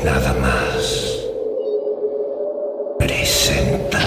nada más. Presenta.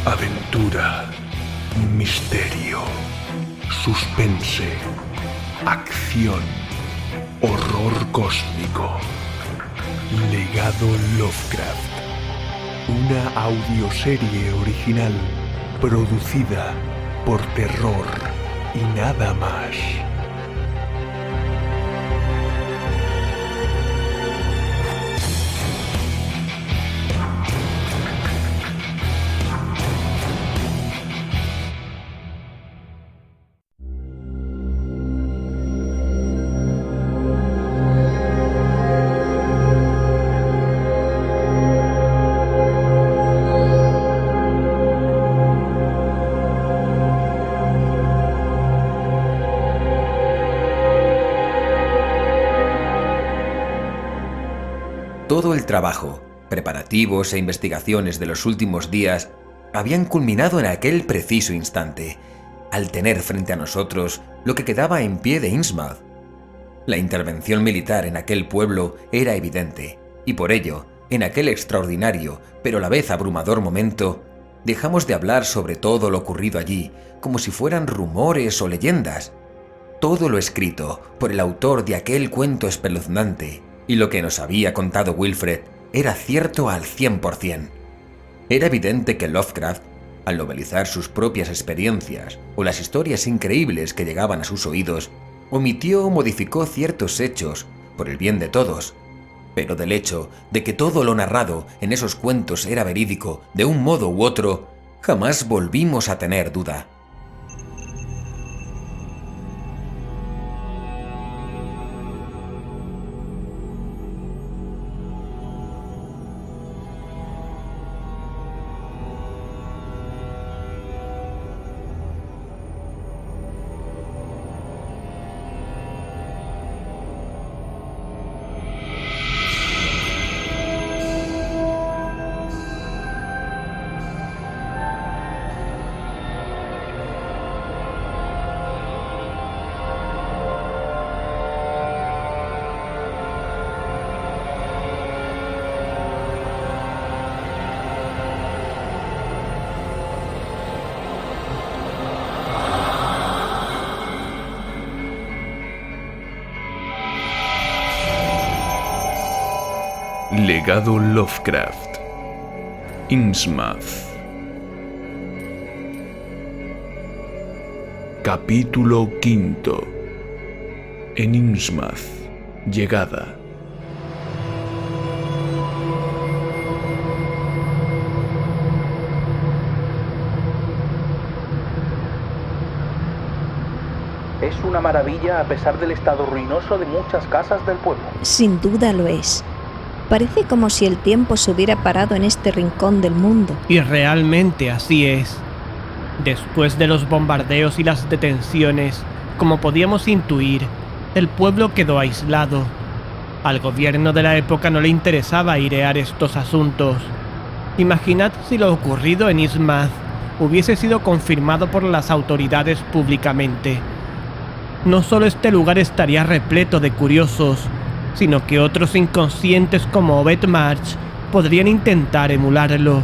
Aventura, misterio, suspense, acción, horror cósmico. Legado Lovecraft. Una audioserie original producida por Terror y Nada Más. Todo el trabajo, preparativos e investigaciones de los últimos días habían culminado en aquel preciso instante, al tener frente a nosotros lo que quedaba en pie de Innsmouth. La intervención militar en aquel pueblo era evidente, y por ello, en aquel extraordinario, pero a la vez abrumador momento, dejamos de hablar sobre todo lo ocurrido allí, como si fueran rumores o leyendas. Todo lo escrito por el autor de aquel cuento espeluznante, y lo que nos había contado Wilfred era cierto al 100%. Era evidente que Lovecraft, al novelizar sus propias experiencias o las historias increíbles que llegaban a sus oídos, omitió o modificó ciertos hechos por el bien de todos, pero del hecho de que todo lo narrado en esos cuentos era verídico de un modo u otro, jamás volvimos a tener duda. Legado Lovecraft. Innsmouth. Capítulo 5. En Innsmouth. Llegada. Es una maravilla a pesar del estado ruinoso de muchas casas del pueblo. Sin duda lo es. Parece como si el tiempo se hubiera parado en este rincón del mundo. Y realmente así es. Después de los bombardeos y las detenciones, como podíamos intuir, El pueblo quedó aislado. Al gobierno de la época no le interesaba airear estos asuntos. Imaginad si lo ocurrido en Innsmouth hubiese sido confirmado por las autoridades públicamente. No solo este lugar estaría repleto de curiosos, sino que otros inconscientes como Obed March podrían intentar emularlo.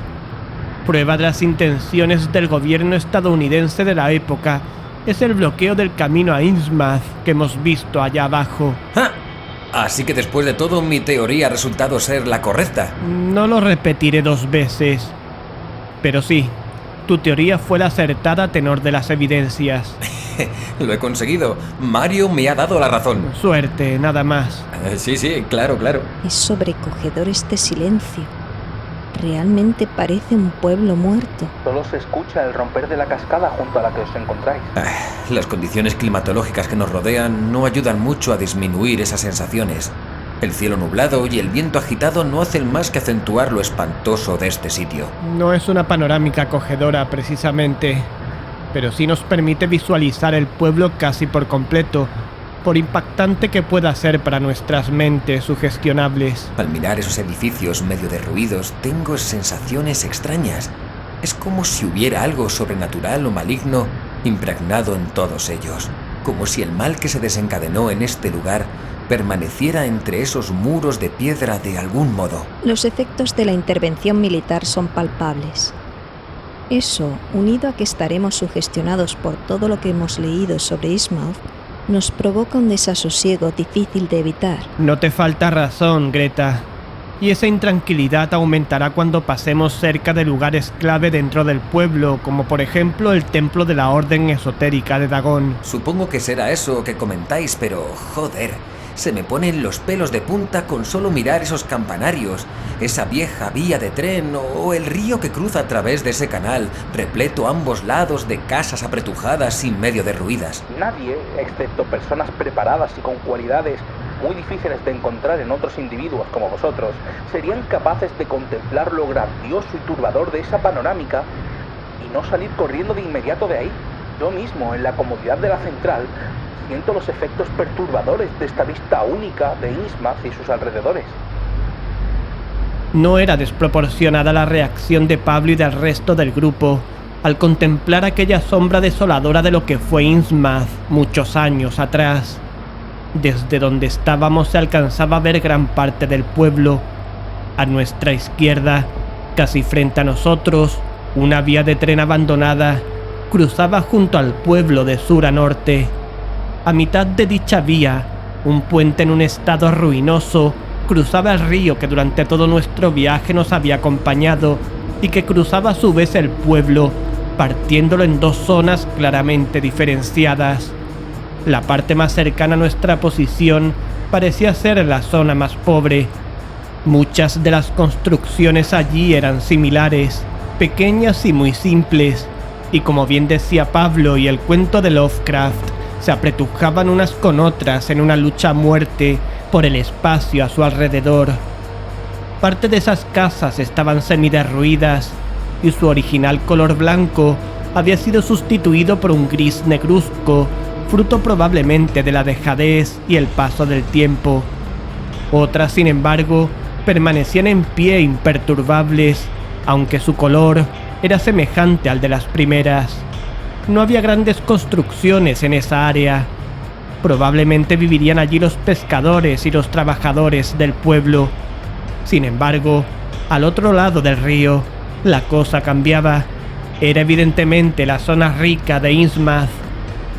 Prueba de las intenciones del gobierno estadounidense de la época es el bloqueo del camino a Innsmouth que hemos visto allá abajo. ¡Ah! Así que después de todo mi teoría ha resultado ser la correcta. No lo repetiré 2 veces, pero sí, tu teoría fue la acertada a tenor de las evidencias. Lo he conseguido. Mario me ha dado la razón. Suerte, nada más. Sí, claro. Es sobrecogedor este silencio. Realmente parece un pueblo muerto. Solo se escucha el romper de la cascada junto a la que os encontráis. Las condiciones climatológicas que nos rodean no ayudan mucho a disminuir esas sensaciones. El cielo nublado y el viento agitado no hacen más que acentuar lo espantoso de este sitio. No es una panorámica acogedora precisamente, pero sí nos permite visualizar el pueblo casi por completo, por impactante que pueda ser para nuestras mentes sugestionables. Al mirar esos edificios medio derruidos, tengo sensaciones extrañas. Es como si hubiera algo sobrenatural o maligno impregnado en todos ellos. Como si el mal que se desencadenó en este lugar permaneciera entre esos muros de piedra de algún modo. Los efectos de la intervención militar son palpables. Eso, unido a que estaremos sugestionados por todo lo que hemos leído sobre Innsmouth, nos provoca un desasosiego difícil de evitar. No te falta razón, Greta. Y esa intranquilidad aumentará cuando pasemos cerca de lugares clave dentro del pueblo, como por ejemplo el templo de la Orden Esotérica de Dagon. Supongo que será eso que comentáis, pero joder, se me ponen los pelos de punta con solo mirar esos campanarios, esa vieja vía de tren o el río que cruza a través de ese canal, repleto a ambos lados de casas apretujadas y medio derruidas. Nadie, excepto personas preparadas y con cualidades muy difíciles de encontrar en otros individuos como vosotros, serían capaces de contemplar lo grandioso y turbador de esa panorámica y no salir corriendo de inmediato de ahí. Yo mismo, en la comodidad de la central, siento los efectos perturbadores de esta vista única de Innsmouth y sus alrededores. No era desproporcionada la reacción de Pablo y del resto del grupo al contemplar aquella sombra desoladora de lo que fue Innsmouth muchos años atrás. Desde donde estábamos se alcanzaba a ver gran parte del pueblo. A nuestra izquierda, casi frente a nosotros, una vía de tren abandonada cruzaba junto al pueblo de sur a norte. A mitad de dicha vía, un puente en un estado ruinoso cruzaba el río que durante todo nuestro viaje nos había acompañado y que cruzaba a su vez el pueblo, partiéndolo en 2 zonas claramente diferenciadas. La parte más cercana a nuestra posición parecía ser la zona más pobre. Muchas de las construcciones allí eran similares, pequeñas y muy simples, y como bien decía Pablo y el cuento de Lovecraft, se apretujaban unas con otras en una lucha a muerte por el espacio a su alrededor. Parte de esas casas estaban semiderruidas y su original color blanco había sido sustituido por un gris negruzco, fruto probablemente de la dejadez y el paso del tiempo. Otras, sin embargo, permanecían en pie imperturbables, aunque su color era semejante al de las primeras. No había grandes construcciones en esa área. Probablemente vivirían allí los pescadores y los trabajadores del pueblo. Sin embargo, al otro lado del río, la cosa cambiaba. Era evidentemente la zona rica de Innsmouth.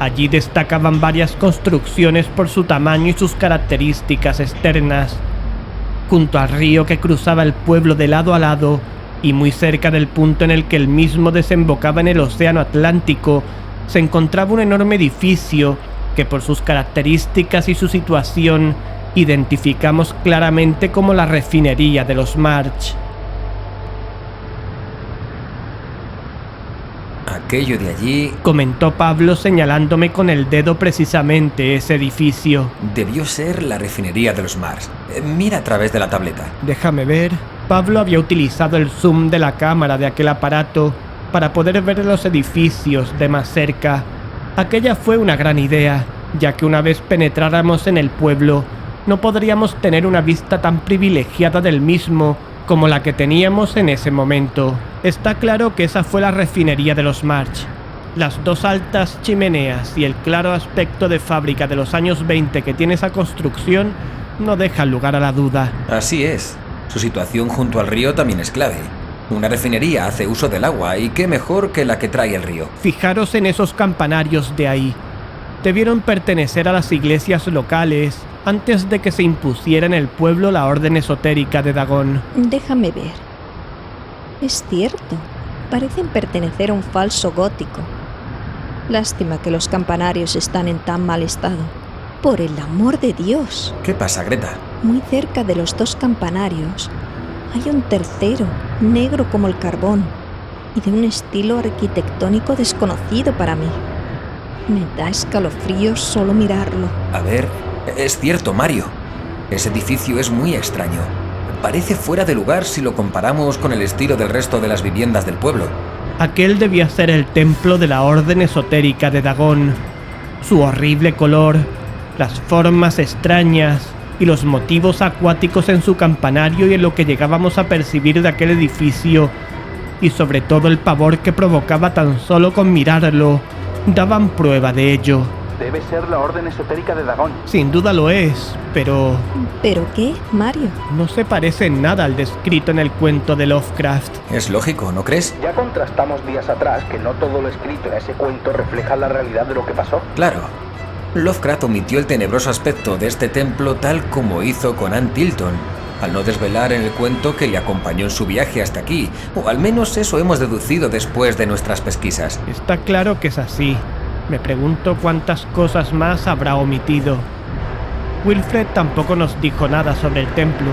Allí destacaban varias construcciones por su tamaño y sus características externas. Junto al río que cruzaba el pueblo de lado a lado, y muy cerca del punto en el que el mismo desembocaba en el océano Atlántico, se encontraba un enorme edificio que por sus características y su situación identificamos claramente como la refinería de los March. Aquello de allí, comentó Pablo señalándome con el dedo precisamente ese edificio. Debió ser la refinería de los March. Mira a través de la tableta. Déjame ver. Pablo había utilizado el zoom de la cámara de aquel aparato para poder ver los edificios de más cerca. Aquella fue una gran idea. ya que una vez penetráramos en el pueblo, no podríamos tener una vista tan privilegiada del mismo como la que teníamos en ese momento. Está claro que esa fue la refinería de los March. Las dos altas chimeneas y el claro aspecto de fábrica de los años 20 que tiene esa construcción no dejan lugar a la duda. Así es. Su situación junto al río también es clave. Una refinería hace uso del agua y qué mejor que la que trae el río. Fijaros en esos campanarios de ahí. Debieron pertenecer a las iglesias locales antes de que se impusiera en el pueblo la orden esotérica de Dagon. Déjame ver. Es cierto, parecen pertenecer a un falso gótico. Lástima que los campanarios están en tan mal estado. Por el amor de Dios. ¿Qué pasa, Greta? Muy cerca de los dos campanarios hay un tercero, negro como el carbón, y de un estilo arquitectónico desconocido para mí. Me da escalofríos solo mirarlo. A ver, es cierto, Mario. Ese edificio es muy extraño. Parece fuera de lugar si lo comparamos con el estilo del resto de las viviendas del pueblo. Aquel debía ser el templo de la orden esotérica de Dagon. Su horrible color, las formas extrañas y los motivos acuáticos en su campanario y en lo que llegábamos a percibir de aquel edificio, y sobre todo el pavor que provocaba tan solo con mirarlo, daban prueba de ello. Debe ser la orden esotérica de Dagon. Sin duda lo es, pero ¿Pero qué, Mario? no se parece en nada al descrito en el cuento de Lovecraft. Es lógico, ¿no crees? Ya contrastamos días atrás que no todo lo escrito en ese cuento refleja la realidad de lo que pasó. Claro. Lovecraft omitió el tenebroso aspecto de este templo tal como hizo con Ann Tilton, al no desvelar en el cuento que le acompañó en su viaje hasta aquí, o al menos eso hemos deducido después de nuestras pesquisas. Está claro que es así. Me pregunto cuántas cosas más habrá omitido. Wilfred tampoco nos dijo nada sobre el templo.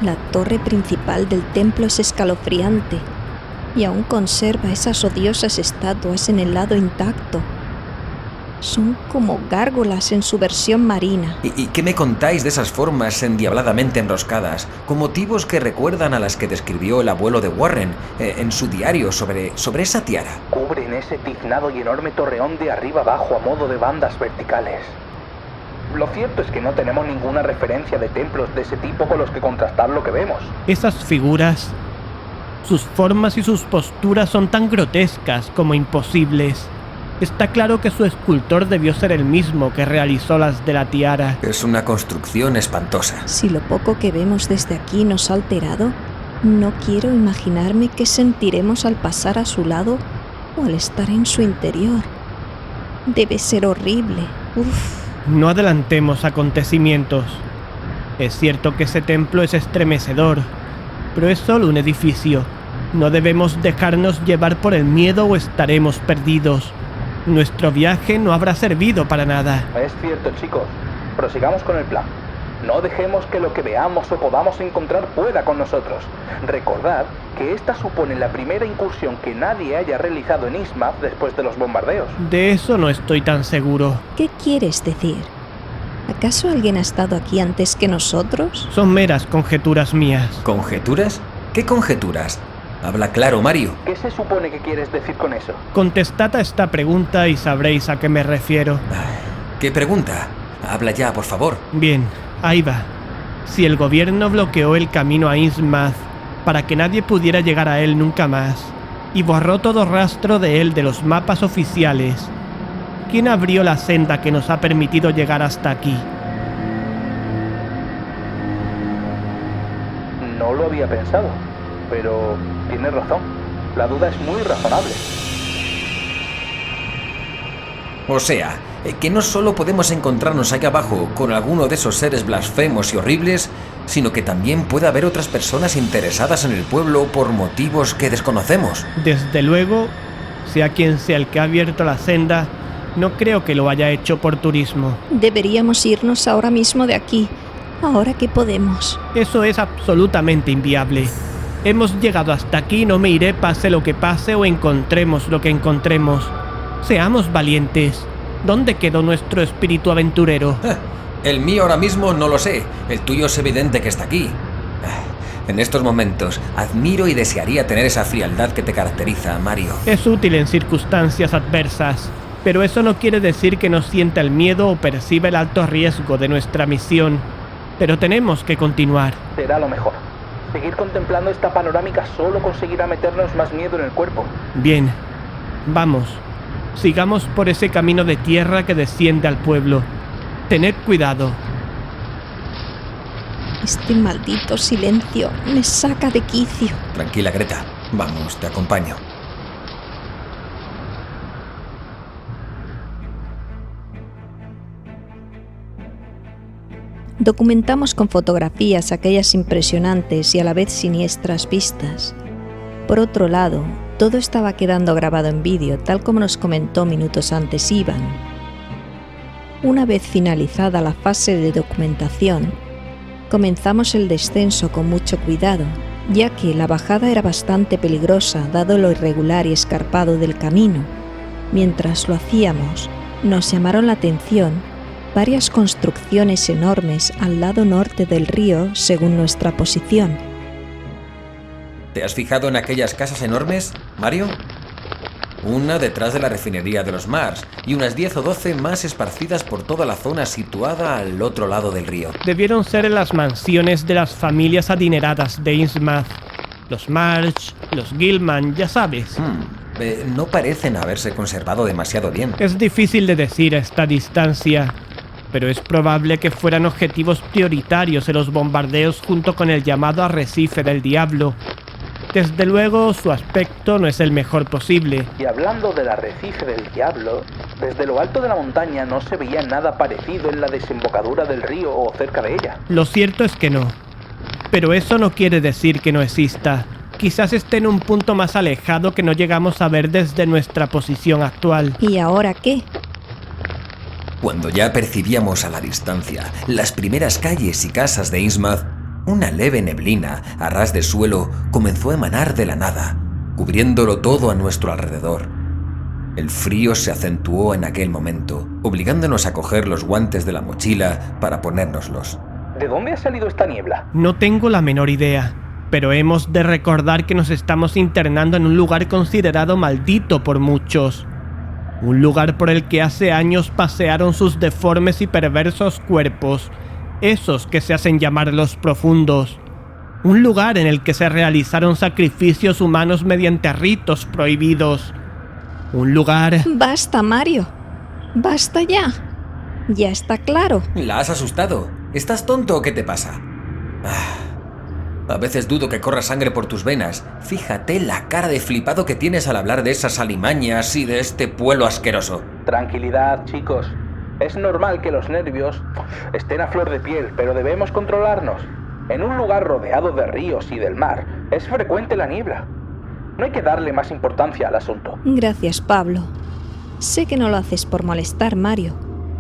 La torre principal del templo es escalofriante y aún conserva esas odiosas estatuas en el lado intacto. Son como gárgolas en su versión marina. ¿Y qué me contáis de esas formas endiabladamente enroscadas, con motivos que recuerdan a las que describió el abuelo de Warren en su diario sobre esa tiara? Cubren ese tiznado y enorme torreón de arriba abajo a modo de bandas verticales. Lo cierto es que no tenemos ninguna referencia de templos de ese tipo con los que contrastar lo que vemos. Esas figuras, sus formas y sus posturas son tan grotescas como imposibles. Está claro que su escultor debió ser el mismo que realizó las de la tiara. Es una construcción espantosa. Si lo poco que vemos desde aquí nos ha alterado, no quiero imaginarme qué sentiremos al pasar a su lado o al estar en su interior. Debe ser horrible. Uf. No adelantemos acontecimientos. Es cierto que ese templo es estremecedor, pero es solo un edificio. No debemos dejarnos llevar por el miedo o estaremos perdidos. Nuestro viaje no habrá servido para nada. Es cierto, chicos. Prosigamos con el plan. No dejemos que lo que veamos o podamos encontrar pueda con nosotros. Recordad que esta supone la primera incursión que nadie haya realizado en Innsmouth después de los bombardeos. De eso no estoy tan seguro. ¿Qué quieres decir? ¿Acaso alguien ha estado aquí antes que nosotros? Son meras conjeturas mías. ¿Conjeturas? ¿Qué conjeturas? Habla claro, Mario. ¿Qué se supone que quieres decir con eso? Contestad a esta pregunta y sabréis a qué me refiero. ¿Qué pregunta? Habla ya, por favor. Bien, ahí va. Si el gobierno bloqueó el camino a Innsmouth para que nadie pudiera llegar a él nunca más, y borró todo rastro de él de los mapas oficiales, ¿quién abrió la senda que nos ha permitido llegar hasta aquí? No lo había pensado, pero tienes razón. La duda es muy razonable. O sea, que no solo podemos encontrarnos allá abajo con alguno de esos seres blasfemos y horribles, sino que también puede haber otras personas interesadas en el pueblo por motivos que desconocemos. Desde luego, sea quien sea el que ha abierto la senda, no creo que lo haya hecho por turismo. Deberíamos irnos ahora mismo de aquí, ahora que podemos. Eso es absolutamente inviable. Hemos llegado hasta aquí, no me iré pase lo que pase o encontremos lo que encontremos. Seamos valientes. ¿Dónde quedó nuestro espíritu aventurero? El mío ahora mismo no lo sé, el tuyo es evidente que está aquí. En estos momentos, admiro y desearía tener esa frialdad que te caracteriza, Mario. Es útil en circunstancias adversas. Pero eso no quiere decir que no sienta el miedo o perciba el alto riesgo de nuestra misión. Pero tenemos que continuar. Será lo mejor. Seguir contemplando esta panorámica solo conseguirá meternos más miedo en el cuerpo. Bien, vamos. Sigamos por ese camino de tierra que desciende al pueblo. Tened cuidado. Este maldito silencio me saca de quicio. Tranquila, Greta. Vamos, te acompaño. Documentamos con fotografías aquellas impresionantes y a la vez siniestras vistas. Por otro lado, todo estaba quedando grabado en vídeo, tal como nos comentó minutos antes Iván. Una vez finalizada la fase de documentación, comenzamos el descenso con mucho cuidado, ya que la bajada era bastante peligrosa dado lo irregular y escarpado del camino. Mientras lo hacíamos, nos llamaron la atención varias construcciones enormes al lado norte del río según nuestra posición. ¿Te has fijado en aquellas casas enormes, Mario? Una detrás de la refinería de los Mars y unas 10 o 12 más esparcidas por toda la zona situada al otro lado del río. Debieron ser las mansiones de las familias adineradas de Innsmouth. Los March, los Gilman, ya sabes. No parecen haberse conservado demasiado bien. Es difícil de decir a esta distancia, pero es probable que fueran objetivos prioritarios en los bombardeos junto con el llamado Arrecife del Diablo. Desde luego, su aspecto no es el mejor posible. Y hablando del Arrecife del Diablo, desde lo alto de la montaña no se veía nada parecido en la desembocadura del río o cerca de ella. Lo cierto es que no. Pero eso no quiere decir que no exista. Quizás esté en un punto más alejado que no llegamos a ver desde nuestra posición actual. ¿Y ahora qué? Cuando ya percibíamos a la distancia las primeras calles y casas de Innsmouth, una leve neblina a ras de suelo comenzó a emanar de la nada, cubriéndolo todo a nuestro alrededor. El frío se acentuó en aquel momento, obligándonos a coger los guantes de la mochila para ponérnoslos. ¿De dónde ha salido esta niebla? No tengo la menor idea, pero hemos de recordar que nos estamos internando en un lugar considerado maldito por muchos. Un lugar por el que hace años pasearon sus deformes y perversos cuerpos, esos que se hacen llamar los profundos. Un lugar en el que se realizaron sacrificios humanos mediante ritos prohibidos. Un lugar... ¡Basta, Mario! ¡Basta ya! Ya está claro. ¿La has asustado? ¿Estás tonto o qué te pasa? A veces dudo que corra sangre por tus venas. Fíjate la cara de flipado que tienes al hablar de esas alimañas y de este pueblo asqueroso. Tranquilidad, chicos. Es normal que los nervios estén a flor de piel, pero debemos controlarnos. En un lugar rodeado de ríos y del mar, es frecuente la niebla. No hay que darle más importancia al asunto. Gracias, Pablo. Sé que no lo haces por molestar, Mario,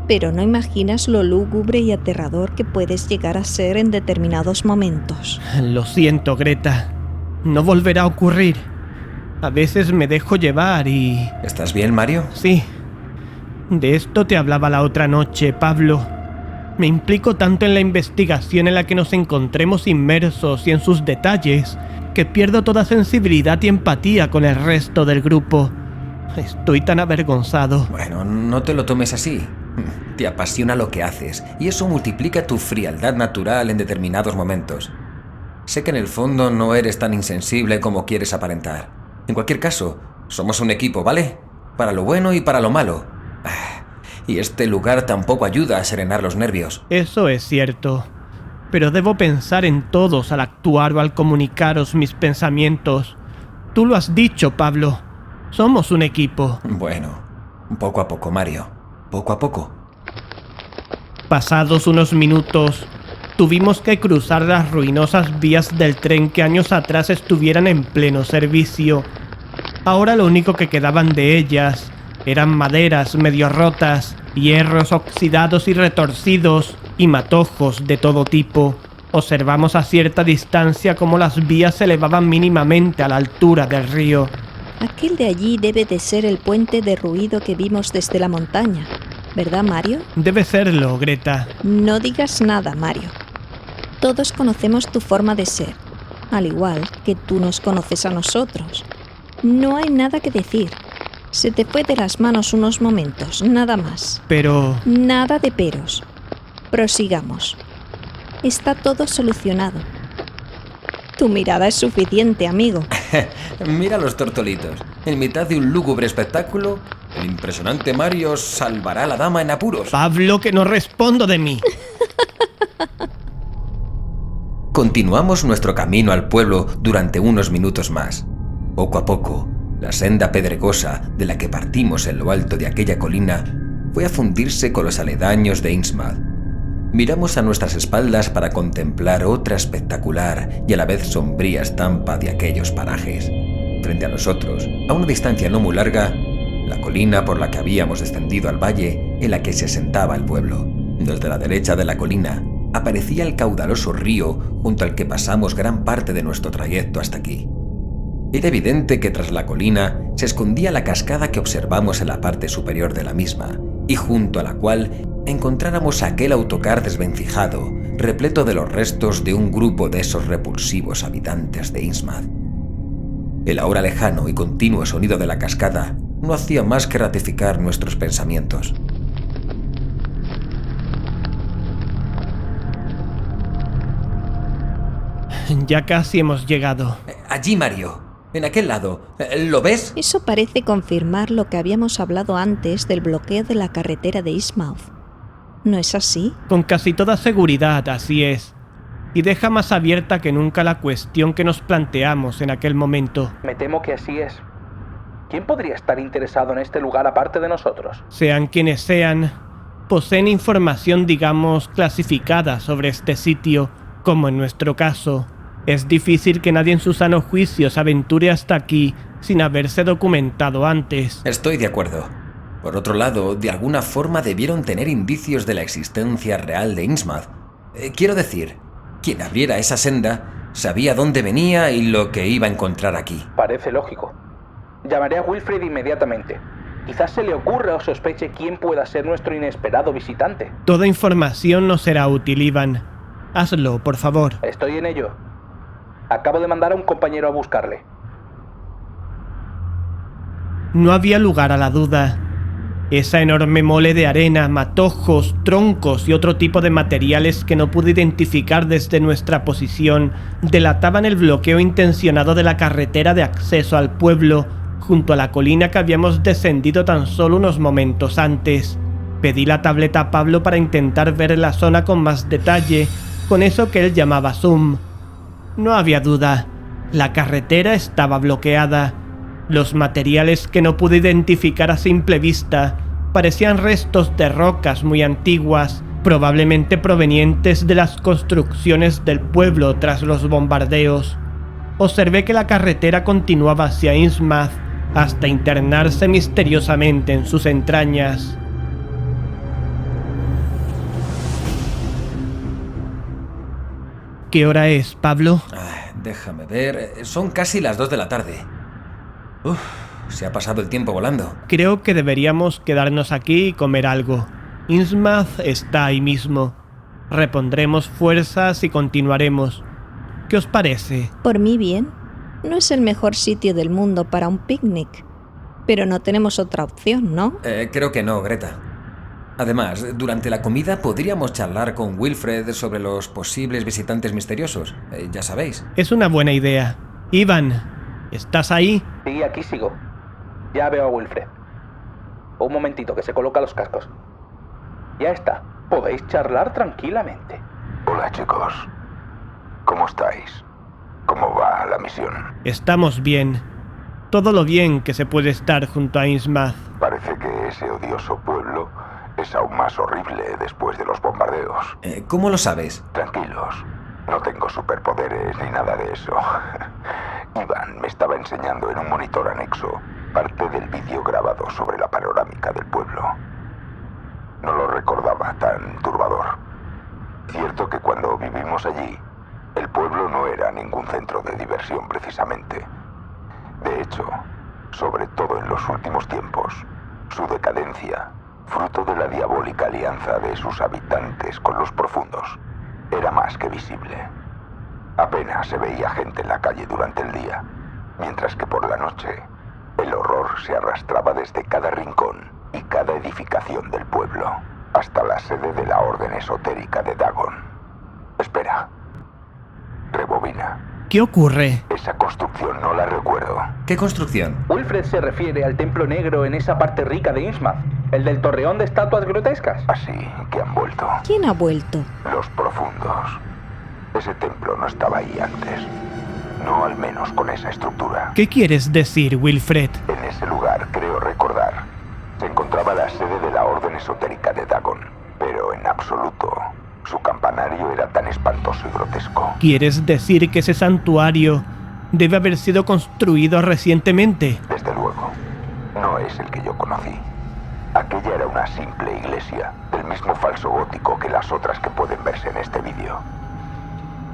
pero no imaginas lo lúgubre y aterrador que puedes llegar a ser en determinados momentos. Lo siento, Greta. No volverá a ocurrir. A veces me dejo llevar y... ¿Estás bien, Mario? Sí. De esto te hablaba la otra noche, Pablo. Me implico tanto en la investigación en la que nos encontremos inmersos y en sus detalles, que pierdo toda sensibilidad y empatía con el resto del grupo. Estoy tan avergonzado. Bueno, no te lo tomes así. Te apasiona lo que haces, y eso multiplica tu frialdad natural en determinados momentos. Sé que en el fondo no eres tan insensible como quieres aparentar. En cualquier caso, somos un equipo, ¿vale? Para lo bueno y para lo malo. Y este lugar tampoco ayuda a serenar los nervios. Eso es cierto. Pero debo pensar en todos al actuar o al comunicaros mis pensamientos. Tú lo has dicho, Pablo. Somos un equipo. Bueno, poco a poco, Mario. Poco a poco. Pasados unos minutos, tuvimos que cruzar las ruinosas vías del tren que años atrás estuvieran en pleno servicio. Ahora lo único que quedaban de ellas eran maderas medio rotas, hierros oxidados y retorcidos, y matojos de todo tipo. Observamos a cierta distancia cómo las vías se elevaban mínimamente a la altura del río. Aquel de allí debe de ser el puente derruido que vimos desde la montaña, ¿verdad, Mario? Debe serlo, Greta. No digas nada, Mario. Todos conocemos tu forma de ser, al igual que tú nos conoces a nosotros. No hay nada que decir. Se te fue de las manos unos momentos, nada más. Pero... Nada de peros. Prosigamos. Está todo solucionado. Tu mirada es suficiente, amigo. Mira los tortolitos. En mitad de un lúgubre espectáculo, el impresionante Mario salvará a la dama en apuros. Pablo, que no respondo de mí. Continuamos nuestro camino al pueblo durante unos minutos más. Poco a poco, la senda pedregosa de la que partimos en lo alto de aquella colina fue a fundirse con los aledaños de Innsmouth. Miramos a nuestras espaldas para contemplar otra espectacular y a la vez sombría estampa de aquellos parajes. Frente a nosotros, a una distancia no muy larga, la colina por la que habíamos descendido al valle en la que se asentaba el pueblo. Desde la derecha de la colina aparecía el caudaloso río junto al que pasamos gran parte de nuestro trayecto hasta aquí. Era evidente que tras la colina se escondía la cascada que observamos en la parte superior de la misma y junto a la cual encontráramos aquel autocar desvencijado, repleto de los restos de un grupo de esos repulsivos habitantes de Innsmouth. El ahora lejano y continuo sonido de la cascada no hacía más que ratificar nuestros pensamientos. Ya casi hemos llegado. Allí, Mario. En aquel lado. ¿Lo ves? Eso parece confirmar lo que habíamos hablado antes del bloqueo de la carretera de Innsmouth. ¿No es así? Con casi toda seguridad, así es. Y deja más abierta que nunca la cuestión que nos planteamos en aquel momento. Me temo que así es. ¿Quién podría estar interesado en este lugar aparte de nosotros? Sean quienes sean, poseen información, digamos, clasificada sobre este sitio, como en nuestro caso. Es difícil que nadie en su sano juicio se aventure hasta aquí sin haberse documentado antes. Estoy de acuerdo. Por otro lado, de alguna forma debieron tener indicios de la existencia real de Innsmouth. Quiero decir, quien abriera esa senda sabía dónde venía y lo que iba a encontrar aquí. Parece lógico. Llamaré a Wilfred inmediatamente. Quizás se le ocurra o sospeche quién pueda ser nuestro inesperado visitante. Toda información nos será útil, Ivan. Hazlo, por favor. Estoy en ello. Acabo de mandar a un compañero a buscarle. No había lugar a la duda. Esa enorme mole de arena, matojos, troncos y otro tipo de materiales que no pude identificar desde nuestra posición delataban el bloqueo intencionado de la carretera de acceso al pueblo junto a la colina que habíamos descendido tan solo unos momentos antes. Pedí la tableta a Pablo para intentar ver la zona con más detalle, con eso que él llamaba zoom. No había duda, la carretera estaba bloqueada. Los materiales que no pude identificar a simple vista parecían restos de rocas muy antiguas, probablemente provenientes de las construcciones del pueblo tras los bombardeos. Observé que la carretera continuaba hacia Innsmouth hasta internarse misteriosamente en sus entrañas. ¿Qué hora es, Pablo? Déjame ver. Son casi las 2 de la tarde. Se ha pasado el tiempo volando. Creo que deberíamos quedarnos aquí y comer algo. Innsmouth está ahí mismo. Repondremos fuerzas y continuaremos. ¿Qué os parece? Por mí bien. No es el mejor sitio del mundo para un picnic. Pero no tenemos otra opción, ¿no? Creo que no, Greta. Además, durante la comida podríamos charlar con Wilfred sobre los posibles visitantes misteriosos. Ya sabéis. Es una buena idea. Ivan, ¿estás ahí? Sí, aquí sigo. Ya veo a Wilfred. Un momentito, que se coloca los cascos. Ya está. Podéis charlar tranquilamente. Hola, chicos. ¿Cómo estáis? ¿Cómo va la misión? Estamos bien. Todo lo bien que se puede estar junto a Innsmouth. Parece que ese odioso pueblo es aún más horrible después de los bombardeos. ¿Cómo lo sabes? Tranquilos. No tengo superpoderes ni nada de eso. Ivan me estaba enseñando en un monitor anexo parte del vídeo grabado sobre la panorámica del pueblo. No lo recordaba tan turbador. Cierto que cuando vivimos allí, el pueblo no era ningún centro de diversión precisamente. De hecho, sobre todo en los últimos tiempos, su decadencia, fruto de la diabólica alianza de sus habitantes con los profundos, era más que visible. Apenas se veía gente en la calle durante el día, mientras que por la noche el horror se arrastraba desde cada rincón y cada edificación del pueblo, hasta la sede de la Orden Esotérica de Dagon. Espera. Rebobina. ¿Qué ocurre? Esa construcción no la recuerdo. ¿Qué construcción? Wilfred se refiere al templo negro en esa parte rica de Innsmouth, el del torreón de estatuas grotescas. Así que han vuelto. ¿Quién ha vuelto? Los profundos. Ese templo no estaba ahí antes. No al menos con esa estructura. ¿Qué quieres decir, Wilfred? En ese lugar, creo recordar, se encontraba la sede de la Orden Esotérica de Dagon. Pero en absoluto, su campanario era tan espantoso y grotesco. ¿Quieres decir que ese santuario debe haber sido construido recientemente? Desde luego, no es el que yo conocí. Aquella era una simple iglesia, del mismo falso gótico que las otras que pueden verse en este vídeo.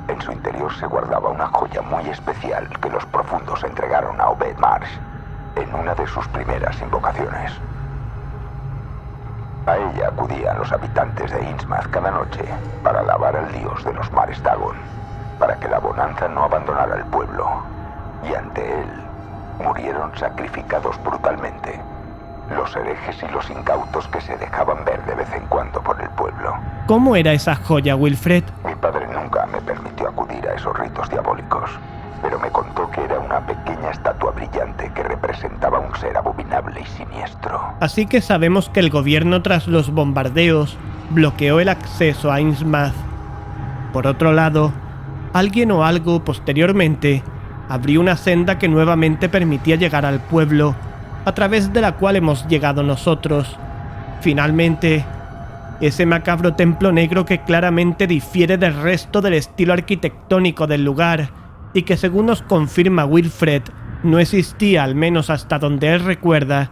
En su interior se guardaba una joya muy especial que los profundos entregaron a Obed Marsh en una de sus primeras invocaciones. A ella acudían los habitantes de Innsmouth cada noche para alabar al dios de los mares Dagon, para que la bonanza no abandonara el pueblo, y ante él murieron sacrificados brutalmente los herejes y los incautos que se dejaban ver de vez en cuando por el pueblo. ¿Cómo era esa joya, Wilfred? Mi padre nunca me permitió acudir a esos ritos diabólicos, pero me contó que era una pequeña estatua brillante que representaba un ser abominable y siniestro. Así que sabemos que el gobierno, tras los bombardeos, bloqueó el acceso a Innsmouth. Por otro lado, alguien o algo posteriormente abrió una senda que nuevamente permitía llegar al pueblo, a través de la cual hemos llegado nosotros. Finalmente, ese macabro templo negro que claramente difiere del resto del estilo arquitectónico del lugar y que, según nos confirma Wilfred, no existía, al menos hasta donde él recuerda,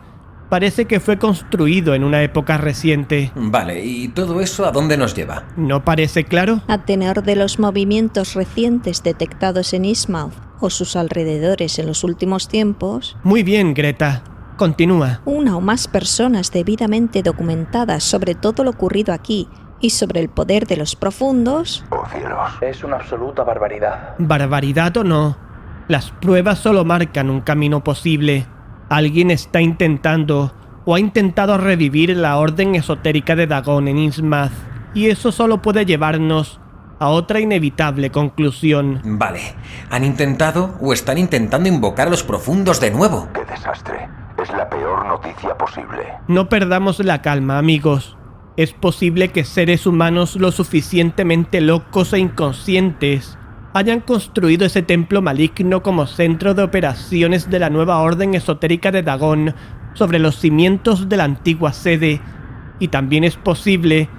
parece que fue construido en una época reciente. Vale, ¿y todo eso a dónde nos lleva? ¿No parece claro? A tenor de los movimientos recientes detectados en Innsmouth o sus alrededores en los últimos tiempos, Muy bien, Greta. Continúa. una o más personas debidamente documentadas sobre todo lo ocurrido aquí y sobre el poder de los profundos, ¡Oh cielos! Es una absoluta barbaridad. Barbaridad o no, las pruebas solo marcan un camino posible. Alguien está intentando o ha intentado revivir la Orden Esotérica de Dagon en Innsmouth, y eso solo puede llevarnos a otra inevitable conclusión. Vale, ¿han intentado o están intentando invocar a los profundos de nuevo? ¡Qué desastre! Es la peor noticia posible. No perdamos la calma, amigos. Es posible que seres humanos lo suficientemente locos e inconscientes hayan construido ese templo maligno como centro de operaciones de la nueva Orden Esotérica de Dagon sobre los cimientos de la antigua sede, y también es posible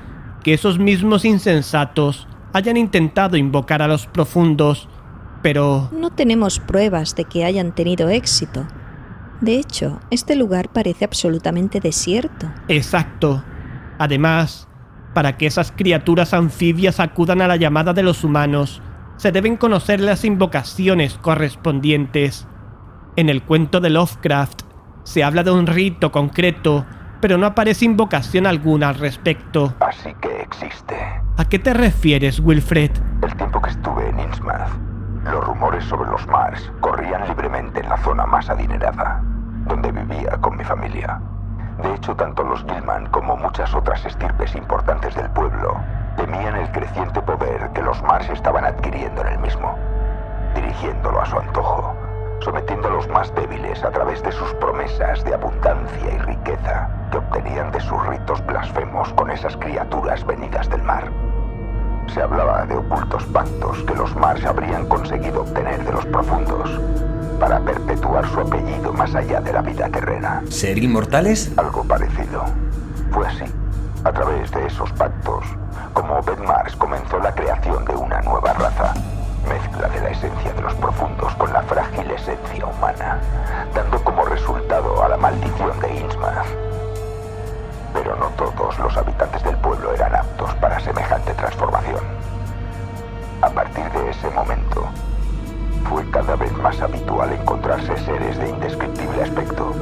que esos mismos insensatos hayan intentado invocar a los profundos, pero no tenemos pruebas de que hayan tenido éxito. De hecho, este lugar parece absolutamente desierto. exacto. Además, para que esas criaturas anfibias acudan a la llamada de los humanos, se deben conocer las invocaciones correspondientes. En el cuento de Lovecraft se habla de un rito concreto, pero no aparece invocación alguna al respecto. Así que existe. ¿A qué te refieres, Wilfred? El tiempo que estuve en Innsmouth, los rumores sobre los Mars corrían libremente en la zona más adinerada, donde vivía con mi familia. De hecho, tanto los Gilman como muchas otras estirpes importantes del pueblo temían el creciente poder que los Mars estaban adquiriendo en el mismo, dirigiéndolo a su antojo, sometiendo a los más débiles a través de sus promesas de abundancia y riqueza que obtenían de sus ritos blasfemos con esas criaturas venidas del mar. Se hablaba de ocultos pactos que los Mars habrían conseguido obtener de los profundos para perpetuar su apellido más allá de la vida terrena. ¿Ser inmortales? Algo parecido. Fue así, a través de esos pactos, como Obed Marsh comenzó la creación de una nueva raza, mezcla de la esencia de los profundos con la frágil esencia humana, dando como resultado a la maldición de Innsmouth. Pero no todos los habitantes del pueblo eran aptos para semejante transformación. A partir de ese momento, fue cada vez más habitual encontrarse seres de indescriptible aspecto,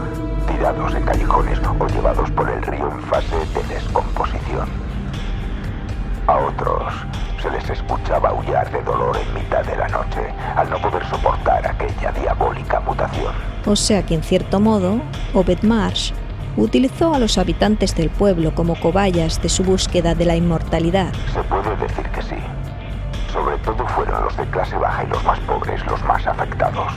tirados en callejones o llevados por el río en fase de descomposición. A otros se les escuchaba aullar de dolor en mitad de la noche al no poder soportar aquella diabólica mutación. O sea que en cierto modo, Obed Marsh utilizó a los habitantes del pueblo como cobayas de su búsqueda de la inmortalidad. Se puede decir que sí. Sobre todo fueron los de clase baja y los más pobres los más afectados.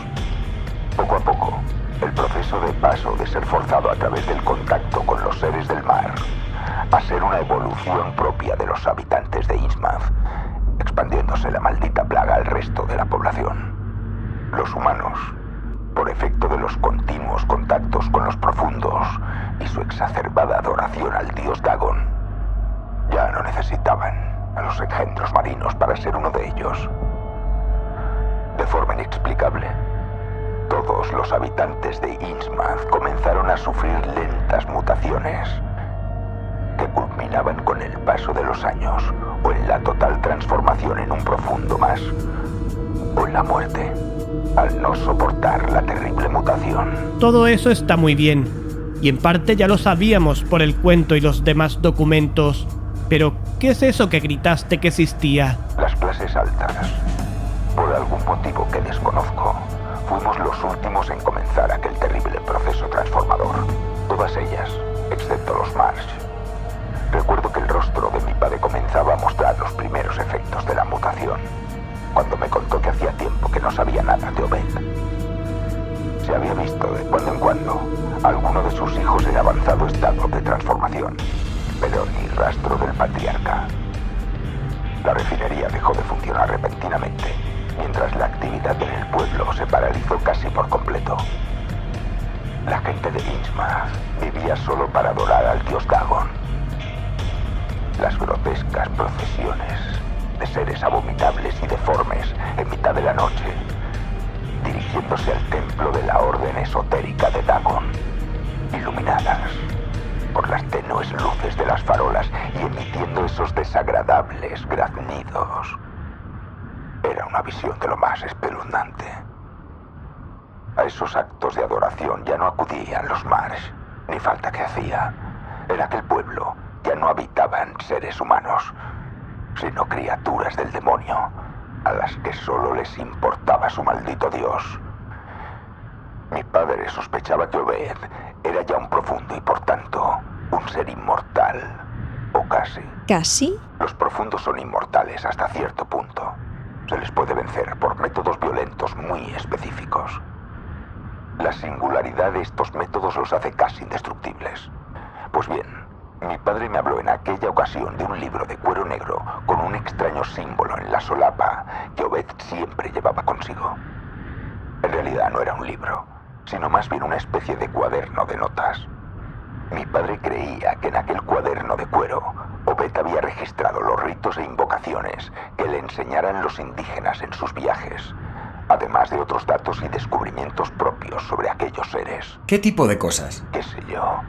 Poco a poco, el proceso de paso de ser forzado a través del contacto con los seres del mar a ser una evolución propia de los habitantes de Innsmouth, expandiéndose la maldita plaga al resto de la población. Los humanos, por efecto de los continuos contactos con los profundos y su exacerbada adoración al dios Dagon, ya no necesitaban a los engendros marinos para ser uno de ellos. De forma inexplicable, todos los habitantes de Innsmouth comenzaron a sufrir lentas mutaciones que culminaban con el paso de los años o en la total transformación en un profundo más o en la muerte al no soportar la terrible mutación. Todo eso está muy bien, y en parte ya lo sabíamos por el cuento y los demás documentos. Pero, ¿qué es eso que gritaste que existía? Las clases altas, por algún motivo que desconozco, fuimos los últimos en comenzar aquel terrible proceso transformador. Todas ellas, excepto los Marsh. Recuerdo que el rostro de mi padre comenzaba a mostrar los primeros efectos de la mutación, cuando me contó que hacía tiempo que no sabía nada de Obed. Se había visto de cuando en cuando alguno de sus hijos en avanzado estado de transformación, pero ni rastro del patriarca. La refinería dejó de funcionar repentinamente, mientras la actividad en el pueblo se paralizó casi por completo. La gente de Innsmouth vivía solo para adorar al dios Dagon. Las grotescas procesiones de seres abominables y deformes en mitad de la noche, dirigiéndose al templo de la orden esotérica de Dagon, iluminadas por las tenues luces de las farolas y emitiendo esos desagradables graznidos. Era una visión de lo más espeluznante. A esos actos de adoración ya no acudían los Marsh, ni falta que hacía. En aquel pueblo ya no habitaban seres humanos, sino criaturas del demonio, a las que solo les importaba su maldito dios. Mi padre sospechaba que Obed era ya un profundo y por tanto un ser inmortal, o casi. ¿Casi? Los profundos son inmortales hasta cierto punto. Se les puede vencer por métodos violentos muy específicos. La singularidad de estos métodos los hace casi indestructibles. Pues bien, mi padre me habló en aquella ocasión de un libro de cuero negro con un extraño símbolo en la solapa que Obed siempre llevaba consigo. En realidad no era un libro, sino más bien una especie de cuaderno de notas. Mi padre creía que en aquel cuaderno de cuero Obed había registrado los ritos e invocaciones que le enseñaran los indígenas en sus viajes, además de otros datos y descubrimientos propios sobre aquellos seres. ¿Qué tipo de cosas? ¿Qué sé yo?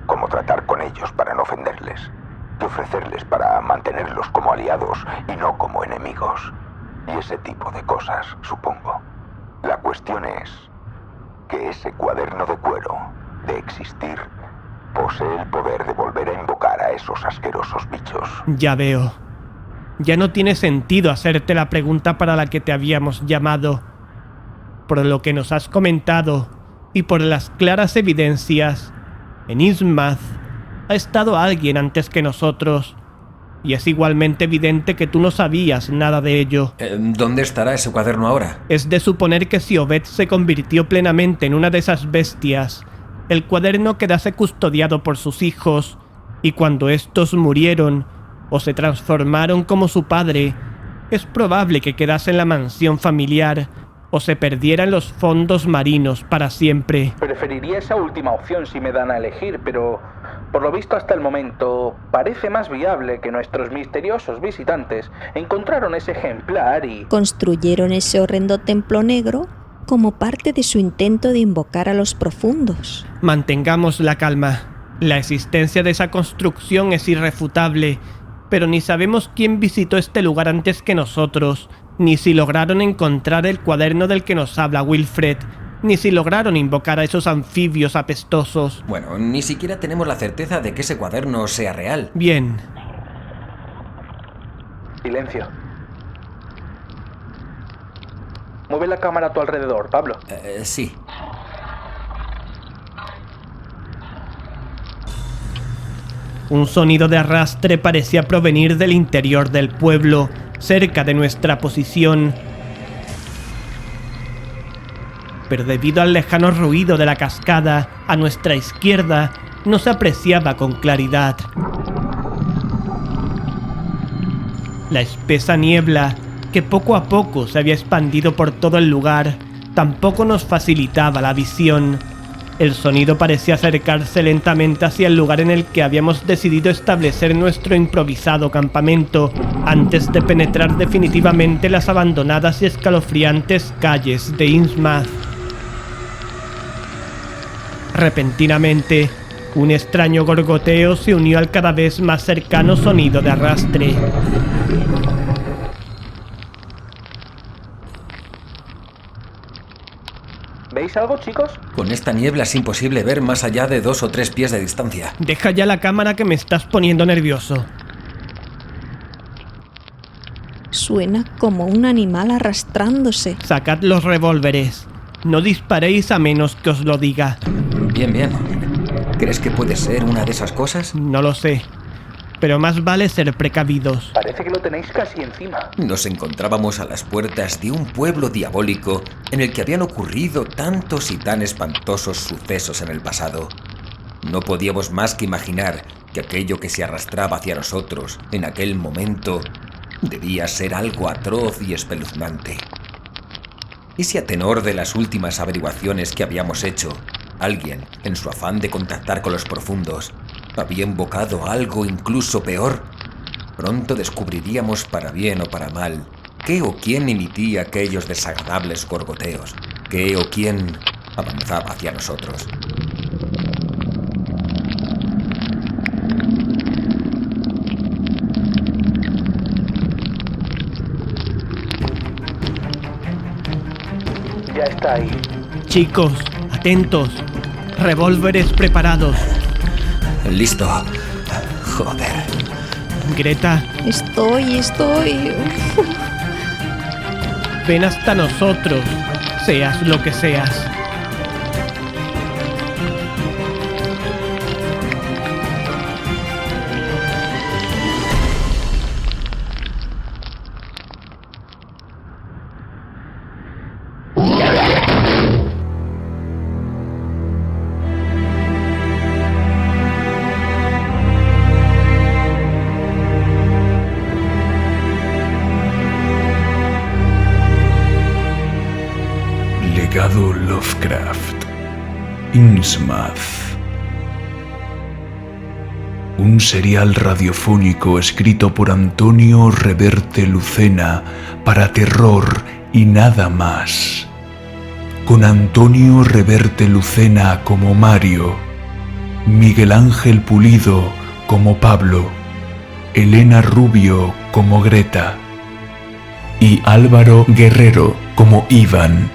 Cómo tratar con ellos para no ofenderles, qué ofrecerles para mantenerlos como aliados y no como enemigos, y ese tipo de cosas, supongo. La cuestión es que ese cuaderno de cuero, de existir, posee el poder de volver a invocar a esos asquerosos bichos. Ya veo. Ya no tiene sentido hacerte la pregunta para la que te habíamos llamado. Por lo que nos has comentado y por las claras evidencias, en Innsmouth ha estado alguien antes que nosotros, y es igualmente evidente que tú no sabías nada de ello. ¿Dónde estará ese cuaderno ahora? Es de suponer que si Obed se convirtió plenamente en una de esas bestias, el cuaderno quedase custodiado por sus hijos, y cuando estos murieron o se transformaron como su padre, es probable que quedase en la mansión familiar o se perdiera en los fondos marinos para siempre. Preferiría esa última opción si me dan a elegir, pero por lo visto hasta el momento parece más viable que nuestros misteriosos visitantes encontraron ese ejemplar y construyeron ese horrendo templo negro como parte de su intento de invocar a los profundos. Mantengamos la calma. La existencia de esa construcción es irrefutable, pero ni sabemos quién visitó este lugar antes que nosotros, ni si lograron encontrar el cuaderno del que nos habla Wilfred, ni si lograron invocar a esos anfibios apestosos. Bueno, ni siquiera tenemos la certeza de que ese cuaderno sea real. Bien. Silencio. Mueve la cámara a tu alrededor, Pablo. Sí. Un sonido de arrastre parecía provenir del interior del pueblo, cerca de nuestra posición. Pero debido al lejano ruido de la cascada, a nuestra izquierda, no se apreciaba con claridad. La espesa niebla, que poco a poco se había expandido por todo el lugar, tampoco nos facilitaba la visión. El sonido parecía acercarse lentamente hacia el lugar en el que habíamos decidido establecer nuestro improvisado campamento, antes de penetrar definitivamente las abandonadas y escalofriantes calles de Innsmouth. Repentinamente, un extraño gorgoteo se unió al cada vez más cercano sonido de arrastre. ¿Veis algo, chicos? Con esta niebla es imposible ver más allá de 2 o 3 pies de distancia. Deja ya la cámara que me estás poniendo nervioso. Suena como un animal arrastrándose. Sacad los revólveres. No disparéis a menos que os lo diga. Bien, bien. ¿Crees que puede ser una de esas cosas? No lo sé, pero más vale ser precavidos. Parece que lo tenéis casi encima. Nos encontrábamos a las puertas de un pueblo diabólico en el que habían ocurrido tantos y tan espantosos sucesos en el pasado. No podíamos más que imaginar que aquello que se arrastraba hacia nosotros en aquel momento debía ser algo atroz y espeluznante. ¿Y si a tenor de las últimas averiguaciones que habíamos hecho, alguien, en su afán de contactar con los profundos, había invocado algo incluso peor? Pronto descubriríamos, para bien o para mal, qué o quién emitía aquellos desagradables gorgoteos, qué o quién avanzaba hacia nosotros. Ya está ahí. Chicos, atentos. Revólveres preparados. Listo. Joder. Greta, Estoy. ven hasta nosotros, seas lo que seas. Legado Lovecraft. Innsmouth. Un serial radiofónico escrito por Antonio Reverte Lucena para Terror y Nada Más. Con Antonio Reverte Lucena como Mario, Miguel Ángel Pulido como Pablo, Elena Rubio como Greta y Álvaro Guerrero como Iván.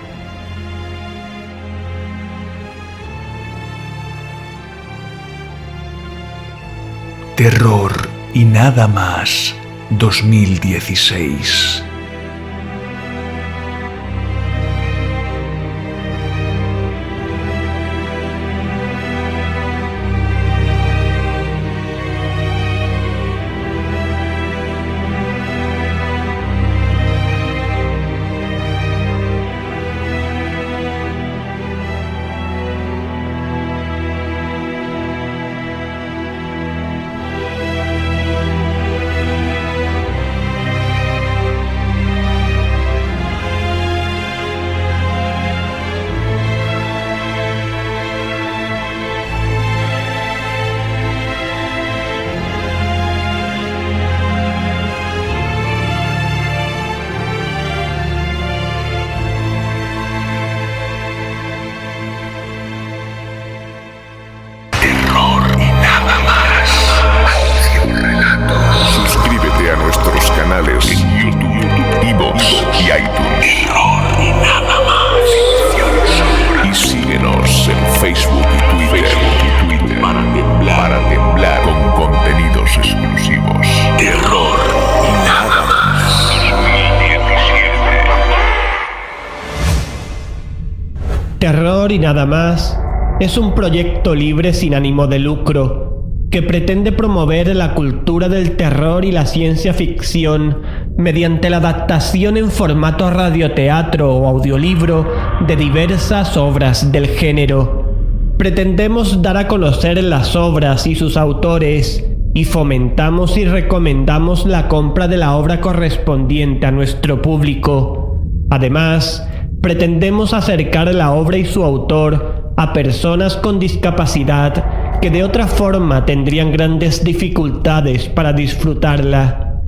Terror y Nada Más 2016. Suscríbete a nuestros canales en YouTube, iVoox y iTunes. Y síguenos en Facebook y Twitter para temblar con contenidos exclusivos. Terror y nada más. Terror y Nada Más es un proyecto libre sin ánimo de lucro. que pretende promover la cultura del terror y la ciencia ficción mediante la adaptación en formato radioteatro o audiolibro de diversas obras del género. Pretendemos dar a conocer las obras y sus autores y fomentamos y recomendamos la compra de la obra correspondiente a nuestro público. Además, pretendemos acercar la obra y su autor a personas con discapacidad que de otra forma tendrían grandes dificultades para disfrutarla.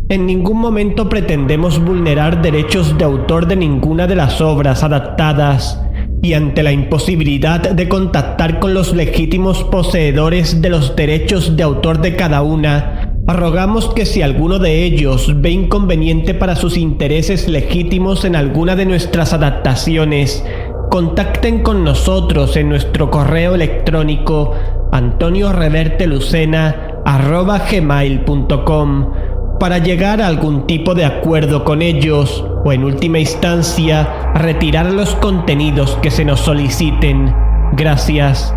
En ningún momento pretendemos vulnerar derechos de autor de ninguna de las obras adaptadas, y ante la imposibilidad de contactar con los legítimos poseedores de los derechos de autor de cada una, rogamos que si alguno de ellos ve inconveniente para sus intereses legítimos en alguna de nuestras adaptaciones, contacten con nosotros en nuestro correo electrónico antoniorevertelucena@gmail.com para llegar a algún tipo de acuerdo con ellos o en última instancia retirar los contenidos que se nos soliciten. Gracias.